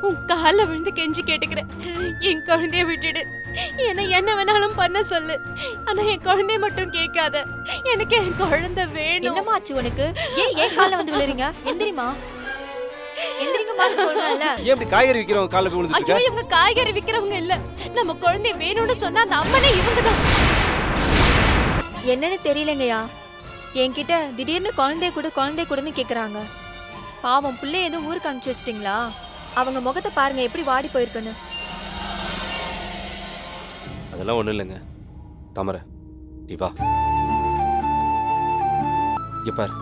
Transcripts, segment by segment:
உன் கால விழுந்து கெஞ்சி கேட்டுக்கிறேன், என் குழந்தைய விட்டுடு. என்ன வேணாலும் பண்ண சொல்லு, ஆனா என் குழந்தைய மட்டும் கேட்காத. எனக்கு என் குழந்தை வேணும். என்னமா ஆச்சு உனக்கு? ஏன் கால வந்து விழுறீங்க? எந்திரிமா, எந்திரிங்கமா சொல்றேன்ல. ஏன் இப்படி காய்கறி விக்கிறவங்க கால்ல போய் விழுந்துட்டு? ஐயோ, இவங்க காய்கறி விக்கிறவங்க இல்ல, நம்ம குழந்தை வேணும்னு சொன்னா அந்த அம்மனே இவங்கதான். என்னன்னு தெரியலங்கய்யா, என்கிட்ட திடீர்னு குழந்தைய கூடன்னு கேக்குறாங்க. பாவம், பிள்ளை எதுவும் ஊருக்கு அனுப்பிச்சு வச்சிட்டீங்களா? அவங்க முகத்தை பாருங்க எப்படி வாடி போயிருக்குன்னு. அதெல்லாம் ஒண்ணும் இல்லைங்க. தாமரை, நீ வா. இங்க பாரு,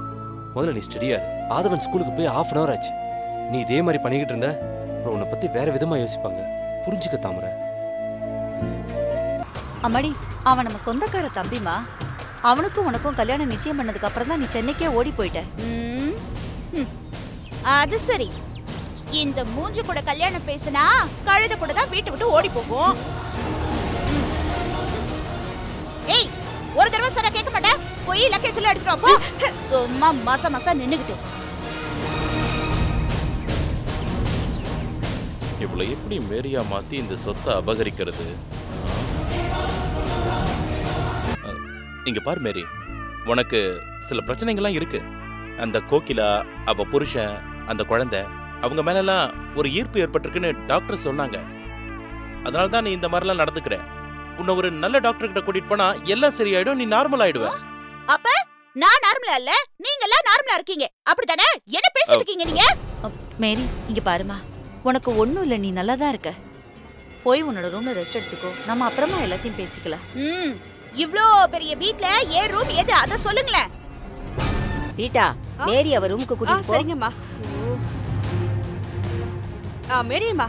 முதல்ல நீ ஸ்டடியா. ஆதவன் ஸ்கூலுக்கு போய் 1/2 hour ஆச்சு. நீ இதே மாதிரி பண்ணிக்கிட்டு இருந்த அப்புறம் உன்னை பத்தி வேற விதமா யோசிப்பாங்க. புரிஞ்சுக்க தாமரை. அம்மாடி, அவன் நம்ம சொந்தக்கார தம்பிமா. அவனுக்கும் உனக்கும் கல்யாணம் நிச்சயம் பண்ணதுக்கு அப்புறம் தான் நீ சென்னைக்கே ஓடி போயிட்ட. அது சரி, இந்த மூஞ்சு கூட கல்யாணம் பேசினா கழுத கூட தான் வீட்டை விட்டு ஓடி போகும். ஏய், ஒரு தடவை சொன்னா கேட்க மாட்டேன். போய் லக்கேஜ்ல எடுத்துட்டு போ. சும்மா மசா நின்னுகிட்டு. இவ்வளவு எப்படி மேரியா மாத்தி இந்த சொத்தை அபகரிக்கிறது? இங்க பாரு மேரி, உனக்கு சில பிரச்சனைகள்லாம் இருக்கு. அந்த கோகிலா, அவ புருஷன், அந்த குழந்தை, அவங்க மேலெல்லாம் ஒரு ஈர்ப்பு ஏற்பட்டிருக்குன்னு டாக்டர் சொன்னாங்க. அதனால தான் நீ இந்த மாதிரிலாம் நடந்துக்கிற. உன்னை ஒரு நல்ல டாக்டர் கிட்ட கூட்டிட்டு போனா எல்லாம் சரியாயிடும், நீ நார்மல் ஆயிடுவ. அப்ப நான் நார்மலா இல்ல, நீங்க எல்லாம் நார்மலா இருக்கீங்க, அப்படிதானே? என்ன பேசிட்டு இருக்கீங்க நீங்க? மேரி, இங்க பாருமா, உனக்கு ஒண்ணும் இல்ல, நீ நல்லா தான் இருக்க. போய் உன்னோட ரூம்ல ரெஸ்ட் எடுத்துக்கோ, நம்ம அப்புறமா எல்லாத்தையும் பேசிக்கலாம். இவ்ளோ பெரிய வீட்ல ஏன் ரூம் எது, அத சொல்லுங்களேன். ரீட்டா, மேரி அவ ரூமுக்கு கூட்டிட்டு போ. சரிங்கம்மா. மேரியம்மா,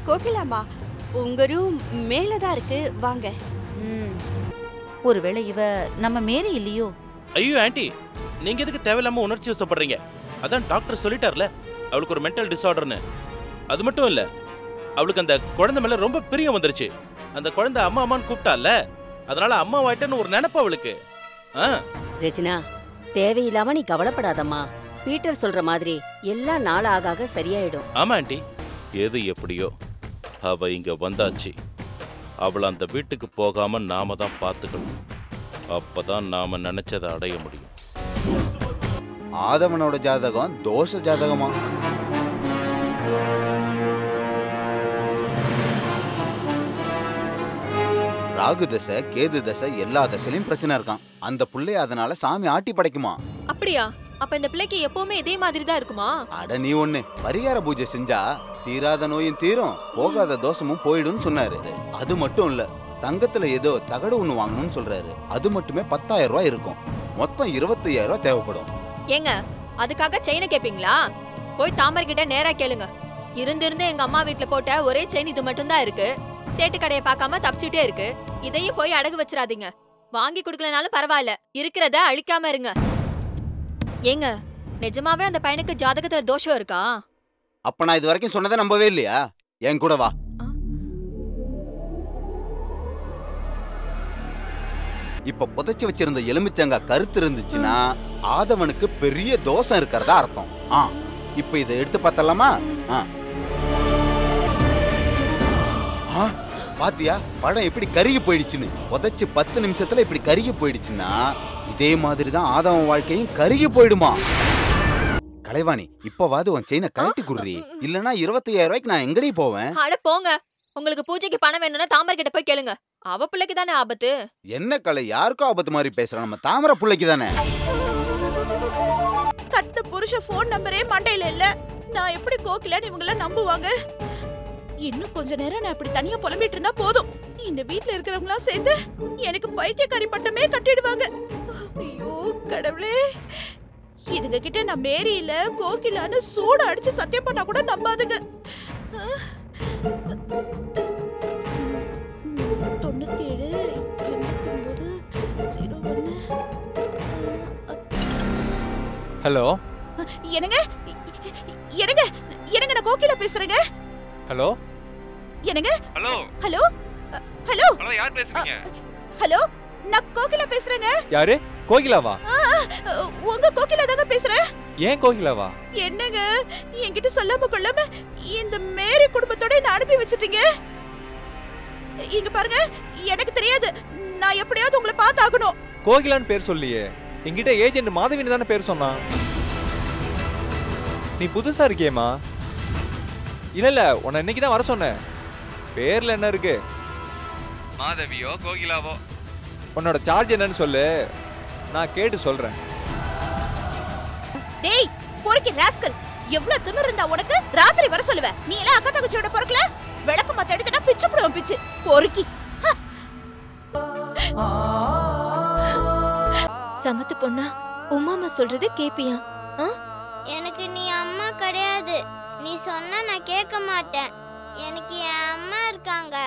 கோகிலாம்மா, உங்க ரூம் மேலதான் இருக்கு, வாங்க. ஒருவேளை இவ நம்ம மேரி இல்லையோ? ஐயோ ஆண்டி, நீங்க எதுக்கு தேவையில்லாம உணர்ச்சி வசப்படுறீங்க? அதான் டாக்டர் சொல்லிட்டார்ல, அவளுக்கு ஒரு மென்டல் டிசார்டர்னு. அது மட்டும் இல்ல, அவளுக்கு அந்த குழந்தை மேல ரொம்ப பிரியம் வந்துருச்சு. அந்த குழந்தை அம்மா அம்மான்னு கூப்பிட்டால, அதனால அம்மா வாயிட்டன்னு ஒரு நினைப்பு அவளுக்கு. ரெஜினா, தேவையில்லாம நீ கவலைப்படாதம்மா. பீட்டர் சொல்ற மாதிரி எல்லாம் நாள் ஆக சரியாயிடும். ஆமா ஆண்டி, எது எப்படியோ அவ இங்க வந்தாச்சு. அவளை அந்த வீட்டுக்கு போகாம நாம தான் பார்த்துக்கணும். அப்பதான் நாம நினைச்சதை அடைய முடியும். ஆதவனோட ஜாதகம் தோஷ ஜாதகமா? ராகு தசை, கேது தசை, எல்லா தசையிலும் பிரச்சனை இருக்கான். அந்த புள்ளைய அதனால சாமி ஆட்டி படைக்குமா? அப்படியா? அப்ப இந்த பிள்ளைக்கு எப்பவுமே இதே மாதிரி தான் இருக்குமா? அட நீ ஒண்ணு, பரிகார பூஜை செஞ்சா தீராத நோயும் தீரும், போகாத தோஷமும் போயிடும் சொன்னாரு. அது மட்டும் இல்ல, தங்கத்துல ஏதோ தகடு ஒண்ணு வாங்கணும்னு சொல்றாரு. அது மட்டுமே 10,000 ரூபாய் இருக்கும். மொத்தம் 25,000 ரூபாய் தேவைப்படும். ஏங்க, அதுக்காக செயினை கேப்பீங்களா? போய் தாமரை கிட்ட நேரா கேளுங்க. இருந்து எங்க அம்மா வீட்டுல போட்ட ஒரே செயின் இது மட்டும் தான் இருக்கு. சேட்டு கடையை பார்க்காம தப்பிச்சுட்டே இருக்கு. இதையும் போய் அடகு வச்சிடாதீங்க. வாங்கி கொடுக்கலனாலும் பரவாயில்ல, இருக்கிறத அழிக்காம இருங்க. ஏங்க, நிஜமாவே அந்த பையனுக்கு ஜாதகத்துல தோஷம் இருக்கா? அப்ப நான் இது வரைக்கும் சொன்னதை நம்பவே இல்லையா? என் கூட வா. இப்ப புதைச்சு வச்சிருந்த எலுமிச்சங்க கருத்து இருந்துச்சுன்னா ஆதவனுக்கு பெரிய தோஷம் இருக்கிறதா அர்த்தம். இப்ப இதை எடுத்து பார்த்தலாமா? பாத்தியா படம் எப்படி கருகி போயிடுச்சுன்னு? புதைச்சு 10 நிமிஷத்துல இப்படி கருகி போயிடுச்சுன்னா இதே மாதிரிதான் ஆதவன் வாழ்க்கையும் கருகி போயிடுமா? கலைவாணி, இப்பவாது உன் செயினை கழட்டி குடுறி, இல்லனா 25,000 ரூபாய்க்கு நான் எங்கடி போவேன்? அட போங்க, உங்களுக்கு பூஜைக்கு பணம் வேணும்னா தாமரை கிட்ட போய் கேளுங்க. அவ பிள்ளைக்கு தானே ஆபத்து. என்ன கலை, யாருக்கும் ஆபத்து மாதிரி பேசுற? நம்ம தாமரை பிள்ளைக்கு தானே. கட்ட புருஷ போன் நம்பரே மண்டையில இல்ல, நான் எப்படி கோகிலான்னு இவங்க எல்லாம் நம்புவாங்க? இன்னும் கொஞ்ச நேரம் நான் இப்படி தனியா புலம்பிட்டு இருந்தா போதும், இந்த வீட்ல இருக்கிறவங்க எல்லாம் சேர்ந்து எனக்கு பைத்தியக்காரி பட்டமே கட்டிடுவாங்க. ஐயோ கடவுளே, இதுங்க கிட்ட நான் மேரி இல்ல கோகிலான்னு சூட அடிச்சு சத்தியம் பண்ணா கூட நம்பாதுங்க. 97 89 01. ஹலோ. என்னங்க என்னங்க என்னங்க, நான் கோகிலா பேசுறேங்க. ஹலோ. என்னங்க? ஹலோ ஹலோ ஹலோ ஹலோ, யார் பேசுறீங்க? ஹலோ, நான் கோகிலா பேசுறேங்க. யாரு? கோகிலாவா? உங்க கோகிலா தாங்க பேசுறேன். ஏன் கோகிலாவா? என்னங்க என்கிட்ட சொல்லாம கொள்ளாம இந்த மேரி குடும்பத்தோட என்ன அனுப்பி வச்சிட்டீங்க. இங்க பாருங்க, எனக்கு தெரியாது. நான் எப்படியாவது உங்களை பார்த்தாகணும். கோகிலான்னு பேர் சொல்லியே, என்கிட்ட ஏஜென்ட் மாதவின்னு தானே பேர் சொன்னான். நீ புதுசா இருக்கியேம்மா. இல்ல உன்னை இன்னைக்கு தான் வர சொன்னேன். பேர்ல என்ன இருக்கு? மாதவியோ கோகிலாவோ. உன்னோட சார்ஜ் என்னன்னு சொல்லு, நான் கேட்டு சொல்றேன். டேய் பொறுக்கி ராஸ்கல், எவ்வளவு திமிரு இருந்தா உனக்கு? ராத்திரி வர சொல்லுவ. நீ எல்லாம் அக்கா தங்கச்சியோட பொறுக்கல. விளக்கு மத்த எடுத்துனா பிச்சு போடுவோம் பிச்சு. பொறுக்கி. சமத்து பொண்ணா, உமாமா சொல்றது கேப்பியா? எனக்கு நீ அம்மா கிடையாது. நீ சொன்னா நான் கேட்க மாட்டேன். எனக்கு என் அம்மா இருக்காங்க.